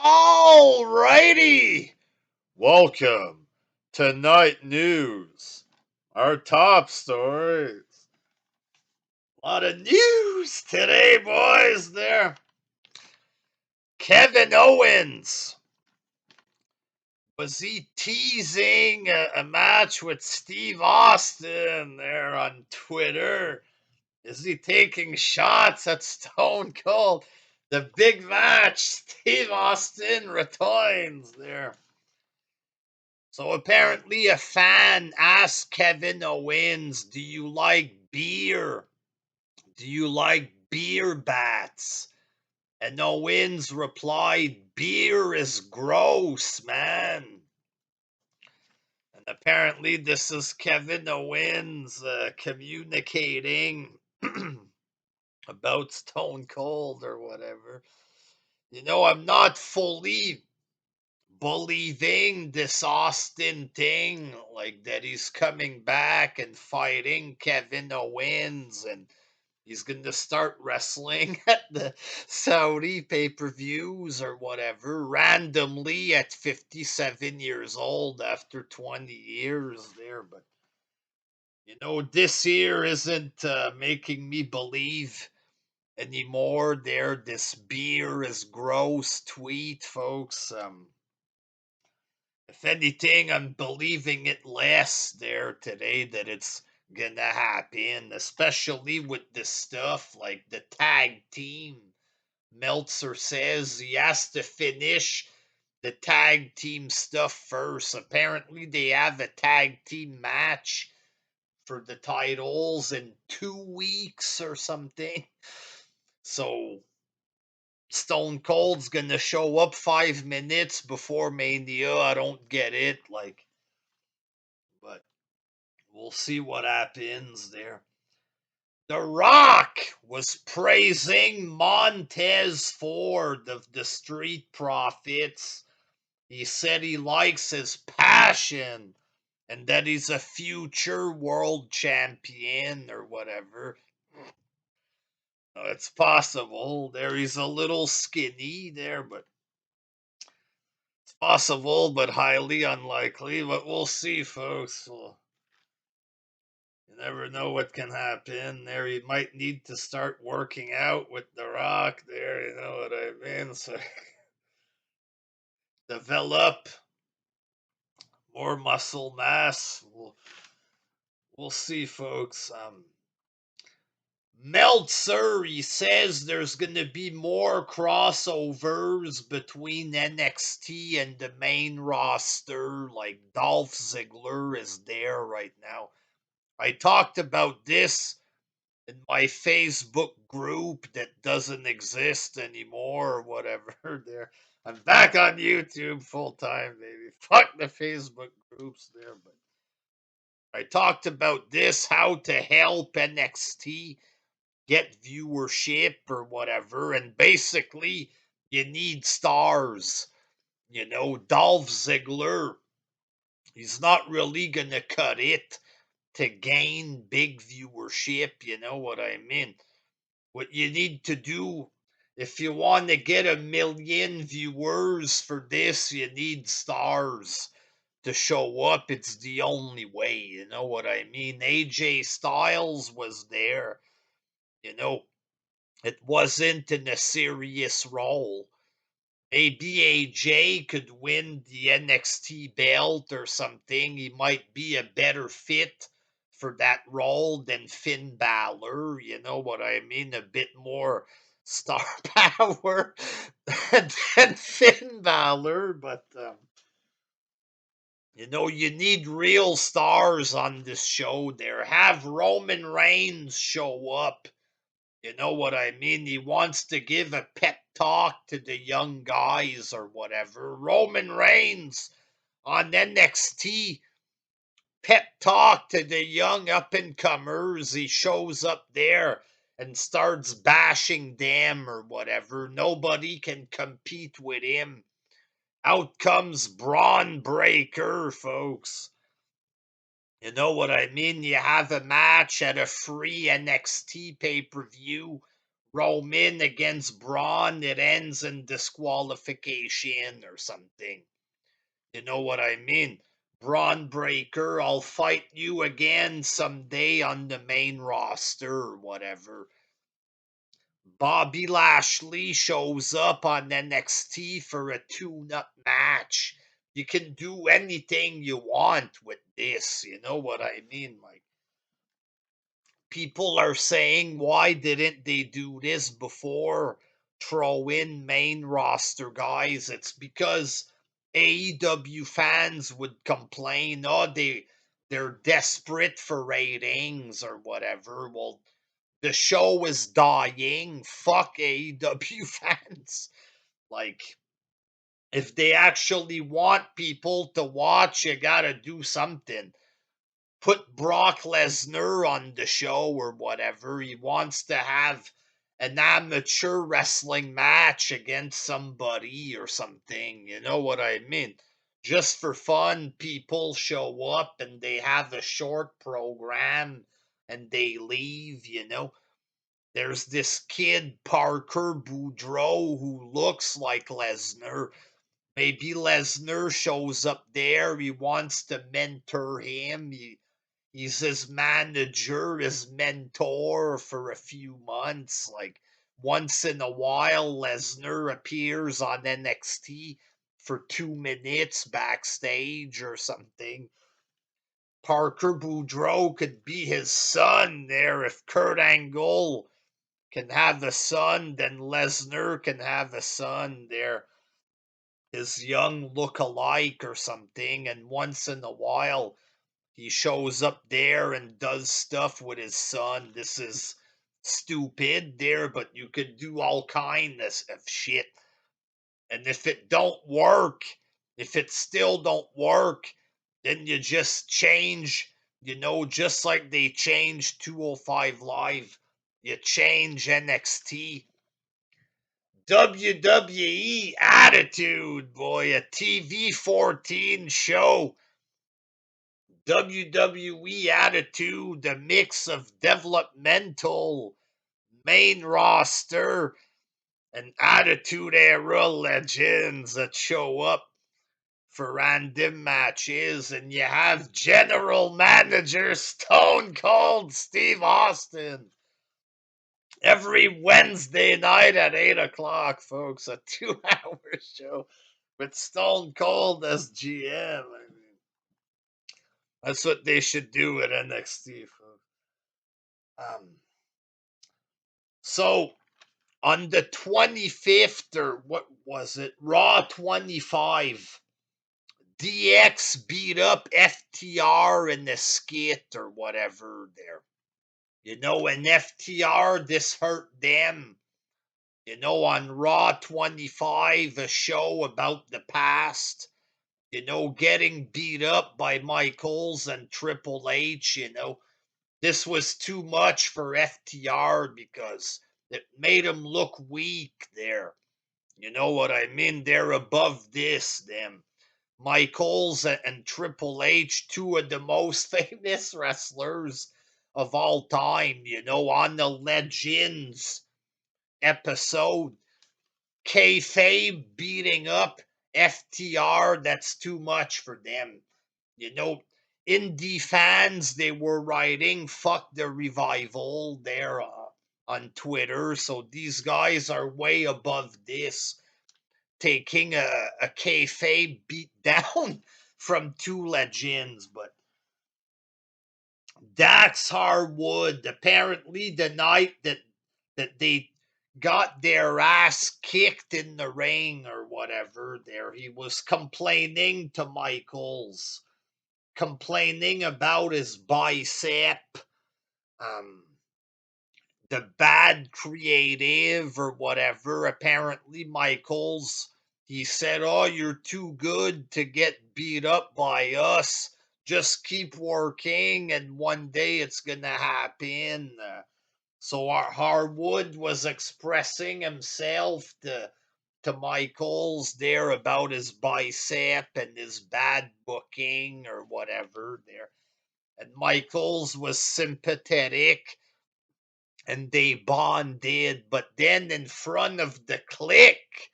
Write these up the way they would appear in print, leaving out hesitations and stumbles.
Alrighty, welcome to Night News. Our top stories. A lot of news today, boys. There, Kevin Owens. Was he teasing a match with Steve Austin there on Twitter? Is he taking shots at Stone Cold? The big match, Steve Austin returns there. So apparently a fan asked Kevin Owens, do you like beer? Do you like beer bats? And Owens replied, beer is gross, man. And apparently this is Kevin Owens communicating about Stone Cold or whatever. I'm not fully believing this Austin thing, like that he's coming back and fighting Kevin Owens and he's going to start wrestling at the Saudi pay-per-views or whatever randomly at 57 years old after 20 years there. But this year isn't making me believe anymore there. This beer is gross tweet, folks. If anything, I'm believing it less there today that it's gonna happen, especially with this stuff like the tag team. Meltzer says he has to finish the tag team stuff first. Apparently, they have a tag team match for the titles in 2 weeks or something. So Stone Cold's gonna show up 5 minutes before Mania. I don't get it. But we'll see what happens there. The Rock was praising Montez Ford of the Street Profits. He said he likes his passion and that he's a future world champion or whatever. It's possible. There he's a little skinny there, but it's possible, but highly unlikely. But we'll see, folks. You never know what can happen. There, you might need to start working out with The Rock there, you know what I mean? So, develop more muscle mass. We'll see, folks. Meltzer, he says there's going to be more crossovers between NXT and the main roster, like Dolph Ziggler is there right now. I talked about this in my Facebook group that doesn't exist anymore or whatever. There, I'm back on YouTube full time, baby. Fuck the Facebook groups there, but I talked about this, how to help NXT get viewership or whatever, and basically you need stars. Dolph Ziggler, he's not really gonna cut it to gain big viewership, you know what I mean? What you need to do if you want to get 1 million viewers for this, you need stars to show up. It's the only way, you know what I mean? AJ Styles was there, it wasn't in a serious role. Maybe AJ could win the NXT belt or something. He might be a better fit for that role than Finn Balor. You know what I mean? A bit more star power than Finn Balor. But, you need real stars on this show there. Have Roman Reigns show up. You know what I mean? He wants to give a pep talk to the young guys or whatever. Roman Reigns on NXT, pep talk to the young up and comers. He shows up there and starts bashing them or whatever. Nobody can compete with him. Out comes Braun Breaker, folks. You know what I mean? You have a match at a free NXT pay-per-view. Roman against Braun, it ends in disqualification or something. You know what I mean? Braun Breaker, I'll fight you again someday on the main roster or whatever. Bobby Lashley shows up on NXT for a tune-up match. You can do anything you want with this, you know what I mean? Like, people are saying, why didn't they do this before? Throw in main roster guys. It's because AEW fans would complain, oh, they're desperate for ratings or whatever. Well, the show is dying. Fuck AEW fans. Like, if they actually want people to watch, you gotta do something. Put Brock Lesnar on the show or whatever. He wants to have an amateur wrestling match against somebody or something. You know what I mean? Just for fun, people show up and they have a short program and they leave, you know. There's this kid, Parker Boudreaux, who looks like Lesnar. Maybe Lesnar shows up there. He wants to mentor him. He's his manager, his mentor for a few months. Like, once in a while, Lesnar appears on NXT for 2 minutes backstage or something. Parker Boudreaux could be his son there. If Kurt Angle can have a son, then Lesnar can have a son there. His young look-alike or something. And once in a while, he shows up there and does stuff with his son. This is stupid there, but you could do all kinds of shit. And if it don't work, if it still don't work, then you just change, you know, just like they changed 205 Live. You change NXT. WWE Attitude, boy, a TV 14 show. WWE Attitude, a mix of developmental, main roster, and Attitude Era legends that show up for random matches. And you have General Manager Stone Cold Steve Austin every Wednesday night at 8 o'clock, folks. A 2 hour show with Stone Cold as GM. I mean, that's what they should do at NXT, folks. So on the 25th, or what was it, Raw 25, DX beat up FTR in the skit or whatever there. You know, and FTR, this hurt them. You know, on Raw 25, a show about the past, you know, getting beat up by Michaels and Triple H, you know. This was too much for FTR because it made him look weak there. You know what I mean? They're above this, them. Michaels and Triple H, two of the most famous wrestlers of all time, you know, on the Legends episode. Kayfabe beating up FTR, that's too much for them. You know, indie fans, they were writing, fuck the revival there on Twitter. So these guys are way above this, taking a kayfabe beat down from two legends. But Dax Harwood, apparently the night that they got their ass kicked in the ring or whatever, there he was complaining to Michaels, complaining about his bicep, um, the bad creative or whatever. Apparently, Michaels, he said, oh, you're too good to get beat up by us. Just keep working, and one day it's going to happen. So our Harwood was expressing himself to Michaels there about his bicep and his bad booking or whatever there. And Michaels was sympathetic and they bonded. But then in front of the clique,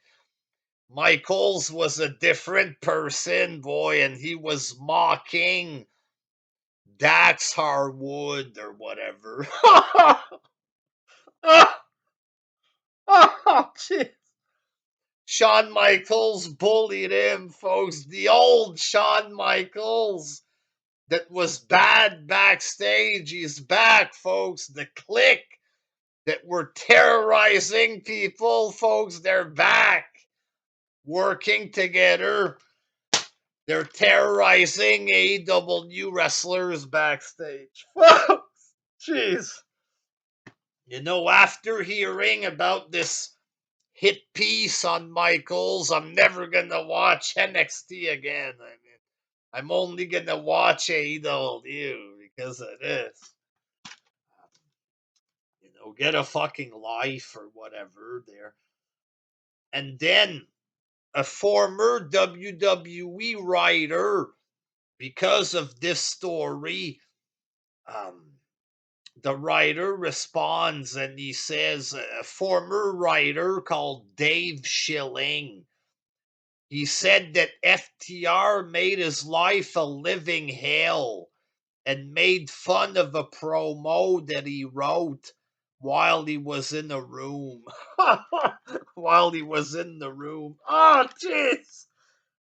Michaels was a different person, boy, and he was mocking Dax Harwood or whatever. Oh, jeez. Shawn Michaels bullied him, folks. The old Shawn Michaels that was bad backstage. He's back, folks. The clique that were terrorizing people, folks, they're back working together. They're terrorizing AEW wrestlers backstage. Jeez. You know, after hearing about this hit piece on Michaels, I'm never gonna watch NXT again. I mean, I'm only gonna watch AEW because of this. You know, get a fucking life or whatever there. And then a former WWE writer, because of this story, um, the writer responds and he says, a former writer called Dave Schilling, he said that FTR made his life a living hell and made fun of a promo that he wrote while he was in the room. While he was in the room. Oh, jeez.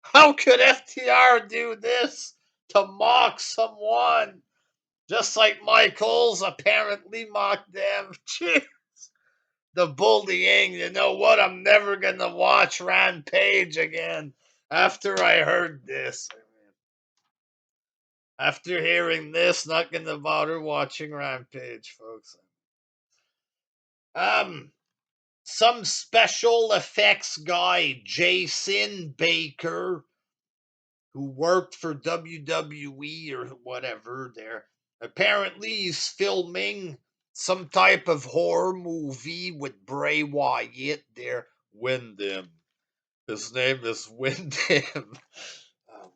How could FTR do this to mock someone? Just like Michaels apparently mocked them. Jeez. The bullying, you know what? I'm never going to watch Rampage again after I heard this. After hearing this, not going to bother watching Rampage, folks. Um, some special effects guy, Jason Baker, who worked for WWE or whatever there. Apparently, he's filming some type of horror movie with Bray Wyatt there. Wyndham. His name is Wyndham. Um,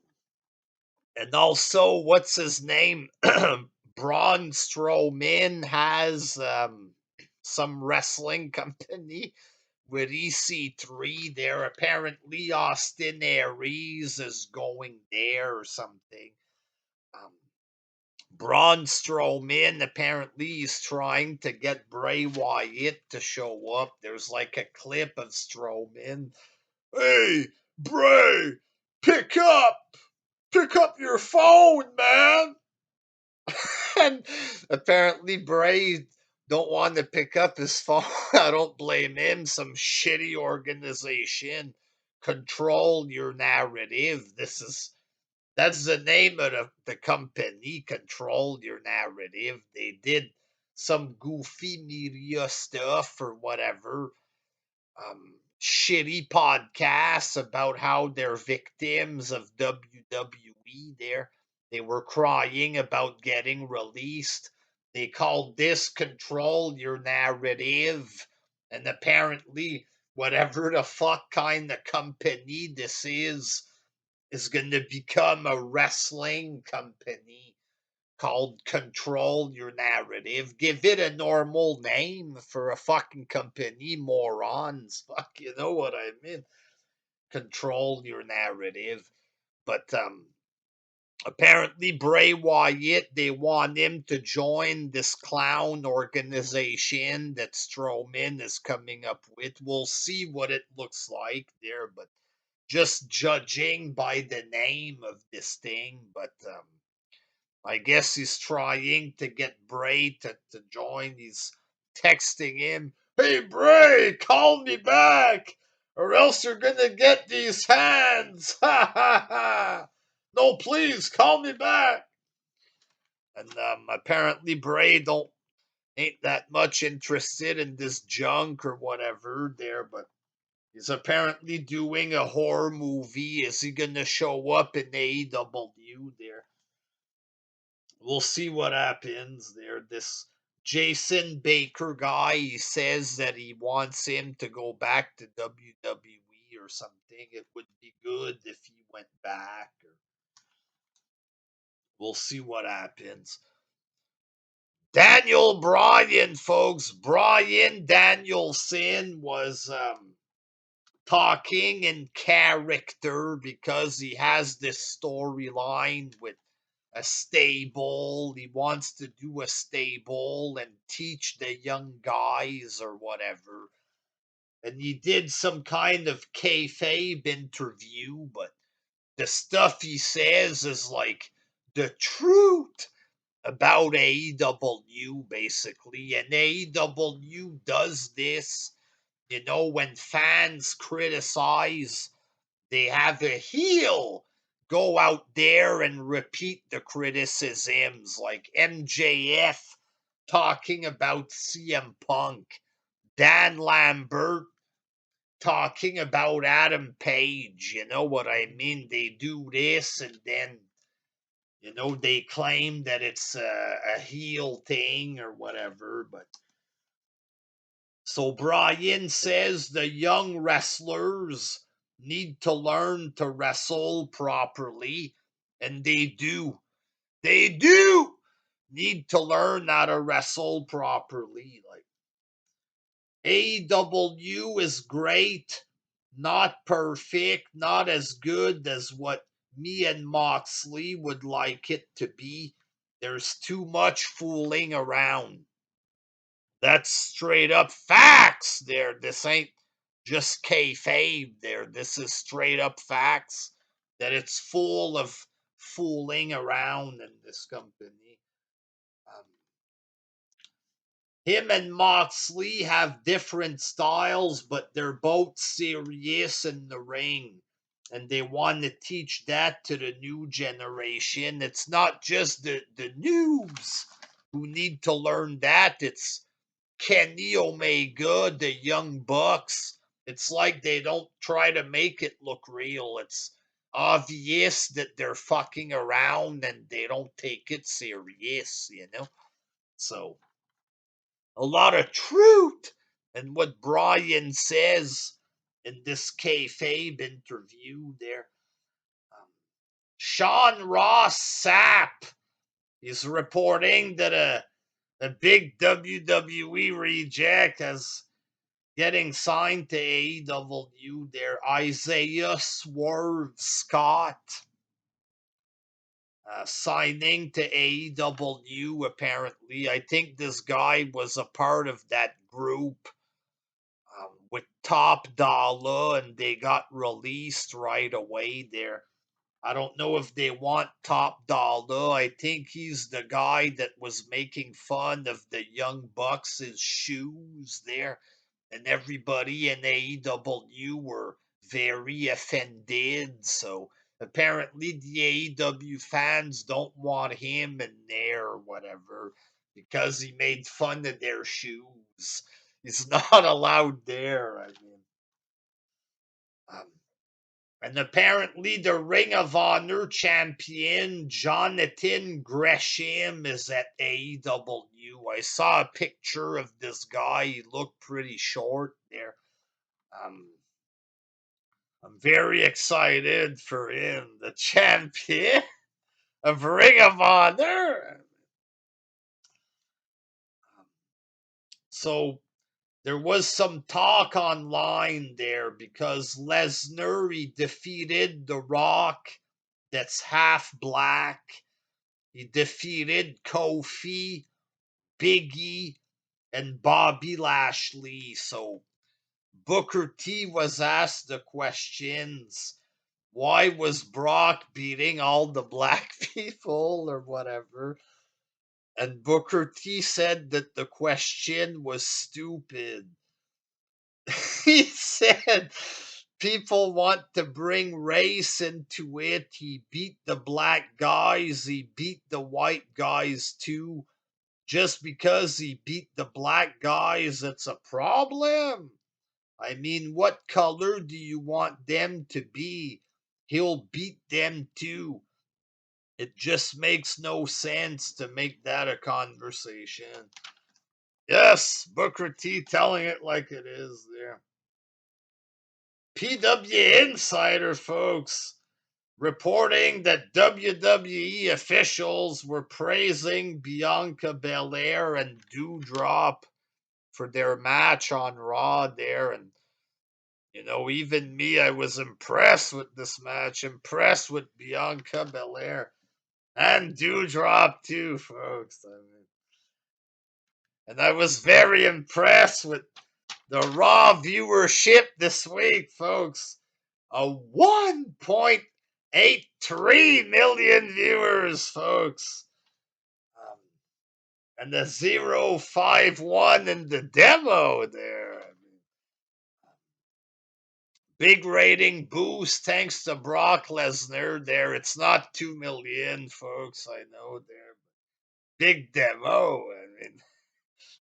and also, what's his name? Braun Strowman has some wrestling company with EC3 there. Apparently, Austin Aries is going there or something. Um, Braun Strowman apparently is trying to get Bray Wyatt to show up. There's like a clip of Strowman. Hey, Bray, pick up! Pick up your phone, man! And apparently Bray don't want to pick up his phone. I don't blame him. Some shitty organization control your narrative. That's the name of the company. Control your narrative. They did some goofy media stuff or whatever. Shitty podcasts about how they're victims of WWE there. They were crying about getting released. They called this control your narrative. And apparently, whatever the fuck kind of company this is going to become a wrestling company called Control Your Narrative. Give it a normal name for a fucking company, morons. Fuck, you know what I mean? Control Your Narrative. But apparently Bray Wyatt, they want him to join this clown organization that Strowman is coming up with. We'll see what it looks like there, but just judging by the name of this thing, but I guess he's trying to get Bray to join. He's texting him, "Hey, Bray, call me back, or else you're gonna get these hands." Ha ha ha. No, please, call me back. And apparently Bray don't ain't that much interested in this junk or whatever there, but he's apparently doing a horror movie. Is he gonna show up in AEW there? We'll see what happens there. This Jason Baker guy, he says that he wants him to go back to WWE or something. It would be good if he went back. Or we'll see what happens. Daniel Bryan, folks. Bryan Danielson was talking in character because he has this storyline with a stable. He wants to do a stable and teach the young guys or whatever. And he did some kind of kayfabe interview, but the stuff he says is like the truth about AEW, basically. And AEW does this, when fans criticize, they have a heel go out there and repeat the criticisms, like MJF talking about CM Punk, Dan Lambert talking about Adam Page. You know what I mean? They do this and then, they claim that it's a heel thing or whatever. But so Bryan says the young wrestlers need to learn to wrestle properly, and they do. They do need to learn how to wrestle properly. Like, AEW is great, not perfect, not as good as what me and Moxley would like it to be. There's too much fooling around. That's straight up facts there. This ain't just kayfabe there. This is straight up facts that it's full of fooling around in this company. Um, him and Moxley have different styles, but they're both serious in the ring. And they want to teach that to the new generation. It's not just the noobs who need to learn that. It's Kenny Omega, the Young Bucks. It's like they don't try to make it look real. It's obvious that they're fucking around and they don't take it serious. So, a lot of truth in what Bryan says in this kayfabe interview there. Um, Shawn Ross Sapp is reporting that a big WWE reject is getting signed to AEW there. Isaiah Swerve Scott signing to AEW, apparently. I think this guy was a part of that group with Top Dollar, and they got released right away there. I don't know if they want Top Dollar. I think he's the guy that was making fun of the Young Bucks' shoes there, and everybody in AEW were very offended. So apparently the AEW fans don't want him in there or whatever because he made fun of their shoes. He's not allowed there. I mean, um, and apparently, the Ring of Honor champion Jonathan Gresham is at AEW. I saw a picture of this guy. He looked pretty short there. Um, I'm very excited for him, the champion of Ring of Honor. So there was some talk online there because Lesnar he defeated The Rock, that's half black. He defeated Kofi, Biggie, and Bobby Lashley. So Booker T was asked the questions. Why was Brock beating all the black people or whatever? And Booker T said that the question was stupid. He said people want to bring race into it. He beat the black guys, he beat the white guys too. Just because he beat the black guys, it's a problem. I mean, what color do you want them to be? He'll beat them too. It just makes no sense to make that a conversation. Yes, Booker T telling it like it is there. PW Insider, folks. reporting that WWE officials were praising Bianca Belair and Doudrop for their match on Raw there. And, even me, I was impressed with this match, impressed with Bianca Belair and Doudrop too, folks. And I was very impressed with the Raw viewership this week, folks. A 1.83 million viewers, folks. And the 051 in the demo there. Big rating boost thanks to Brock Lesnar there. It's not 2 million, folks. I know there. Big demo.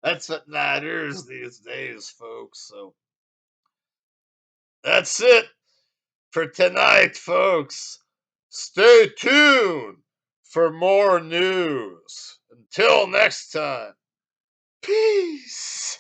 That's what matters these days, folks. So that's it for tonight, folks. Stay tuned for more news. Until next time, peace.